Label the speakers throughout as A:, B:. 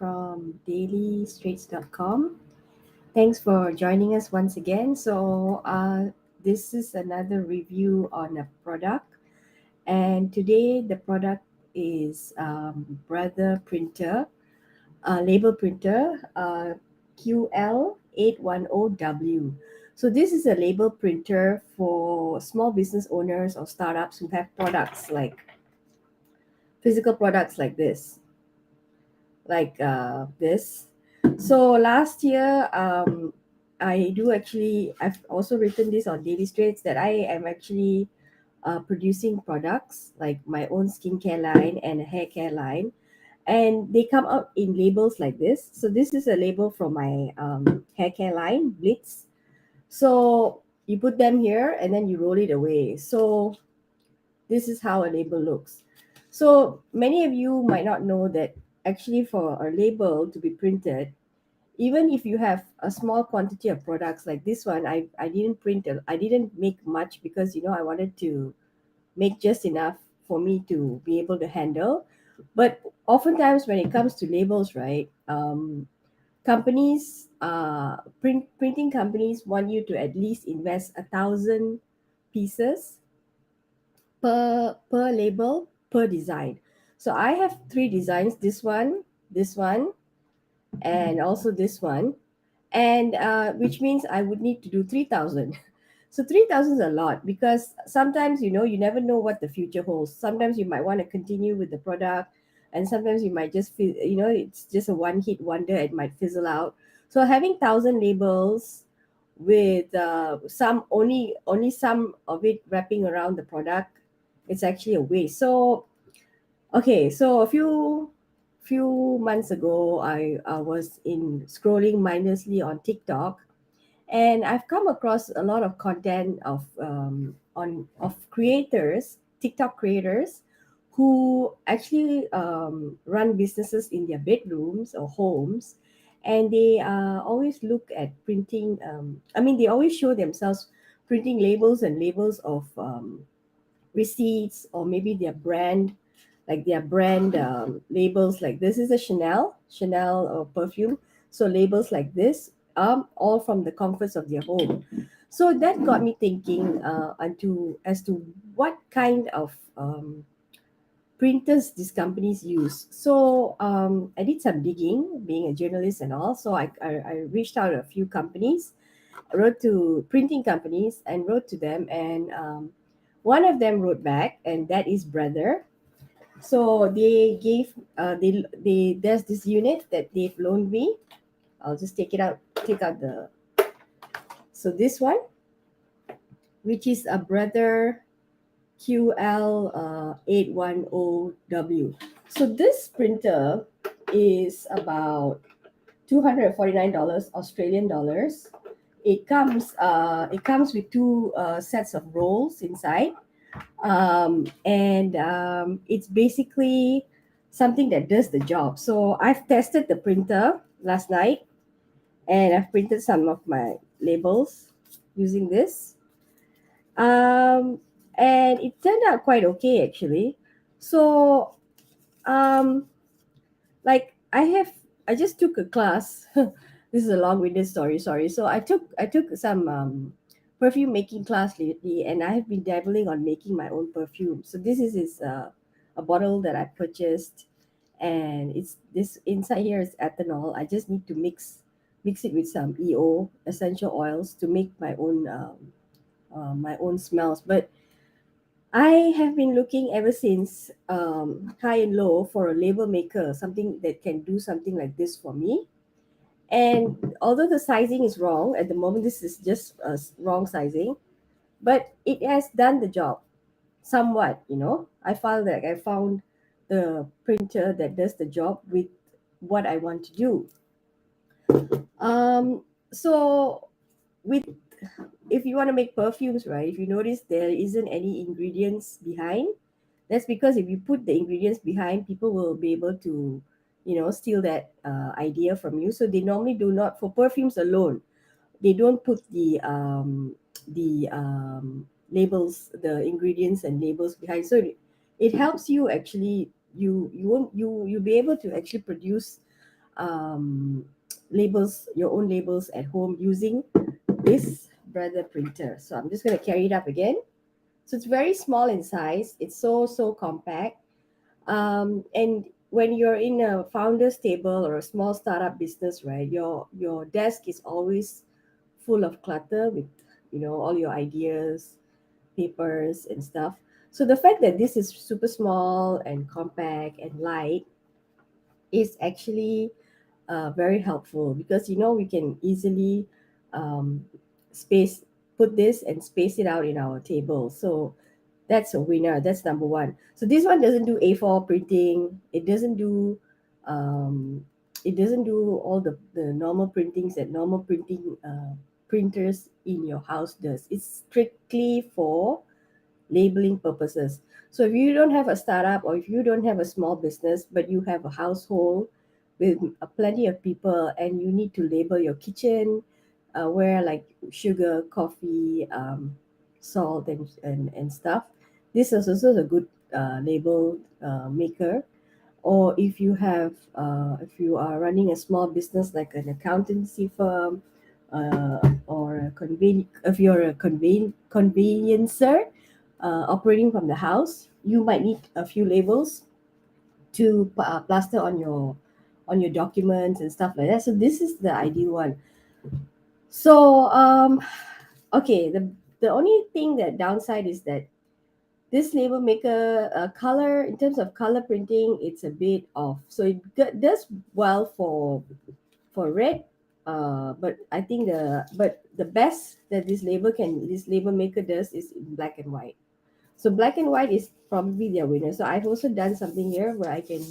A: from dailystraits.com. Thanks for joining us once again. This is another review on a product, and today the product is Brother Printer, label printer, QL-810W. So this is a label printer for small business owners or startups who have products like physical products like this. So last year, I've also written this on Daily Straits that I am actually producing products like my own skincare line and a hair care line, and they come out in labels like this. So this is a label from my hair care line, Blitz. So you put them here and then you roll it away. So this is how a label looks. So many of you might not know that actually for a label to be printed, even if you have a small quantity of products like this one, I didn't I didn't make much because I wanted to make just enough for me to be able to handle. But oftentimes when it comes to labels, right, printing companies want you to at least invest 1,000 pieces per label per design. So I have three designs: this one, and also this one, and which means I would need to do 3,000. So 3,000 is a lot because sometimes you never know what the future holds. Sometimes you might want to continue with the product, and sometimes you might just feel it's just a one hit wonder. It might fizzle out. So having 1,000 labels with only some of it wrapping around the product, it's actually a waste. So okay, so a few months ago, I was in scrolling mindlessly on TikTok, and I've come across a lot of content of creators, TikTok creators, who actually run businesses in their bedrooms or homes, and they always look at printing. They always show themselves printing labels and labels of receipts, or maybe their brand labels. Like this is a Chanel perfume, so labels like this, all from the comforts of their home. So that got me thinking as to what kind of printers these companies use. So I did some digging, being a journalist and all. So I reached out to a few companies, wrote to printing companies and wrote to them, and one of them wrote back, and that is Brother. So they gave they there's this unit that they've loaned me. I'll just take out the so this one, which is a Brother QL-810W. So this printer is about $249 Australian dollars. It comes with two sets of rolls inside, and it's basically something that does the job. So I've tested the printer last night, and I've printed some of my labels using this, um, and it turned out quite okay actually. So um, like I just took a class. This is a long-winded story, sorry. So I took some perfume making class lately, and I have been dabbling on making my own perfume. So this is a bottle that I purchased, and it's this inside here is ethanol. I just need to mix it with some EO essential oils to make my own smells. But I have been looking ever since, high and low, for a label maker, something that can do something like this for me. And although the sizing is wrong at the moment, this is just wrong sizing, but it has done the job somewhat. I found the printer that does the job with what I want to do. Um, so with if you want to make perfumes, right? If you notice there isn't any ingredients behind, that's because if you put the ingredients behind, people will be able to, steal that idea from you. So they normally do not, for perfumes alone, they don't put the labels, the ingredients and labels behind. So it helps you actually. You'll be able to actually produce um, labels, your own labels at home using this Brother printer. So I'm just going to carry it up again. So it's very small in size. It's so compact. And when you're in a founder's table or a small startup business, right, your desk is always full of clutter with, all your ideas, papers and stuff. So the fact that this is super small and compact and light is actually very helpful, because we can easily um, space put this and space it out in our table. So that's a winner. That's number one. So this one doesn't do A4 printing. Um, it doesn't do all the normal printings that normal printing printers in your house does. It's strictly for labeling purposes. So if you don't have a startup, or if you don't have a small business, but you have a household with plenty of people, and you need to label your kitchen, where like sugar, coffee, salt, and stuff, this is also a good label maker. Or if you are running a small business like an accountancy firm, or if you're a conveyancer, operating from the house, you might need a few labels to plaster on your documents and stuff like that. So this is the ideal one. So okay, the only thing that downside is that this label maker, color, in terms of color printing, it's a bit off. So it does well for red, but I think the best that this label maker does is in black and white. So black and white is probably their winner. So I've also done something here where I can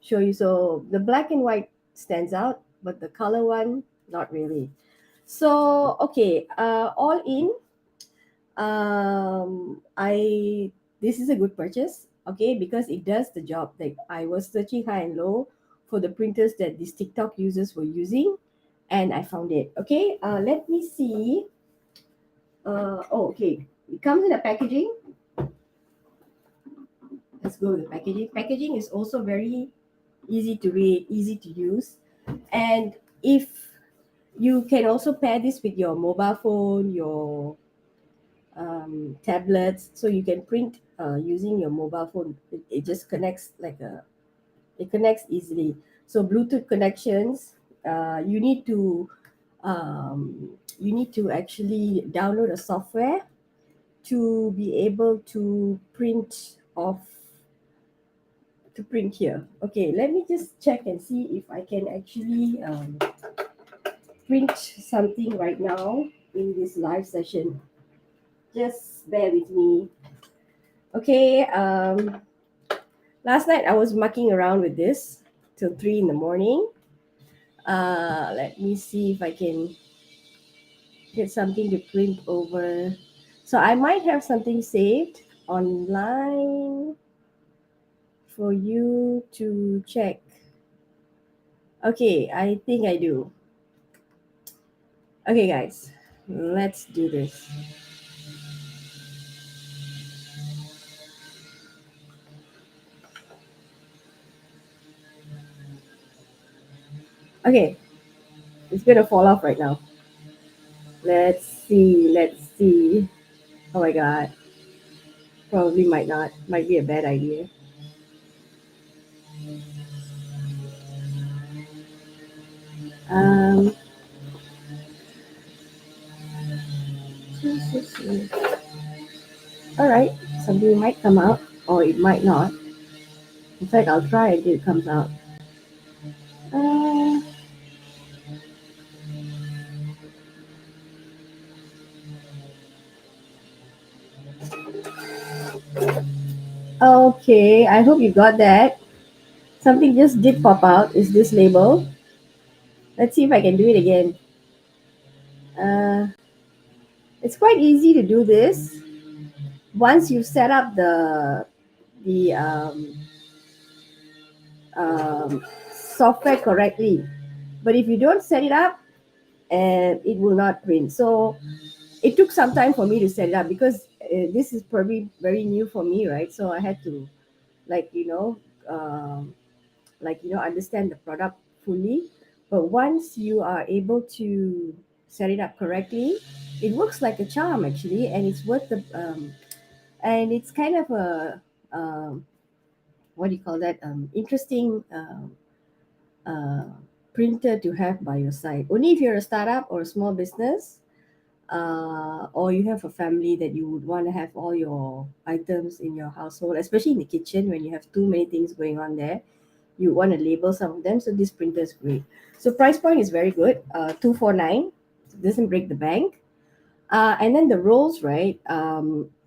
A: show you. So the black and white stands out, but the color one, not really. So okay, all in, I this is a good purchase, okay, because it does the job. Like, I was searching high and low for the printers that these TikTok users were using, and I found it. Okay, let me see. Oh, okay, it comes in a packaging. Let's go with the packaging. Packaging is also very easy to read, easy to use. And if you can also pair this with your mobile phone, your tablets, so you can print using your mobile phone. It just connects it connects easily. So Bluetooth connections, you need to actually download a software to be able to print here. Okay, let me just check and see if I can actually print something right now in this live session. Just bear with me. Okay, last night I was mucking around with this till 3 in the morning. Let me see if I can get something to print over. So I might have something saved online for you to check. Okay, I think I do. Okay, guys, let's do this. Okay, it's gonna fall off right now. Let's see. Let's see. Oh my god. Probably might not. Might be a bad idea. Um. All right. Something might come out, or it might not. In fact, I'll try until it comes out. Uh, okay. I hope you got that. Something just did pop out. Is this label? Let's see if I can do it again. Uh, it's quite easy to do this once you set up the software correctly. But if you don't set it up, and it will not print. So it took some time for me to set it up, because this is probably very new for me, right? So I had to, like, understand the product fully, but once you are able to set it up correctly, it works like a charm actually, and it's worth the and it's kind of a what do you call that interesting uh, printer to have by your side. Only if you're a startup or a small business, or you have a family that you would want to have all your items in your household, especially in the kitchen when you have too many things going on there. You want to label some of them, so this printer is great. So price point is very good. 249 doesn't break the bank. And then the rolls, right?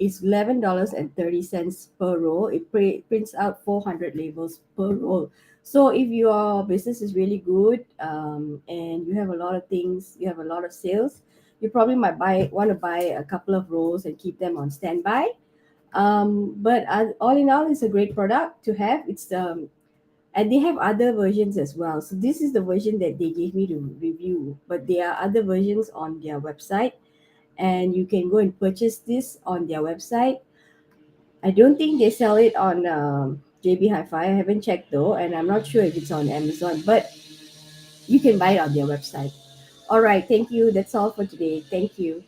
A: Is $11.30 per roll. It prints out 400 labels per roll. So if your business is really good, and you have a lot of things, you have a lot of sales, you probably might want to buy a couple of rolls and keep them on standby. But all in all, it's a great product to have. It's and they have other versions as well. So this is the version that they gave me to review, but there are other versions on their website, and you can go and purchase this on their website. I don't think they sell it on JB Hi-Fi. I haven't checked though, and I'm not sure if it's on Amazon, but you can buy it on their website. All right, thank you. That's all for today. Thank you.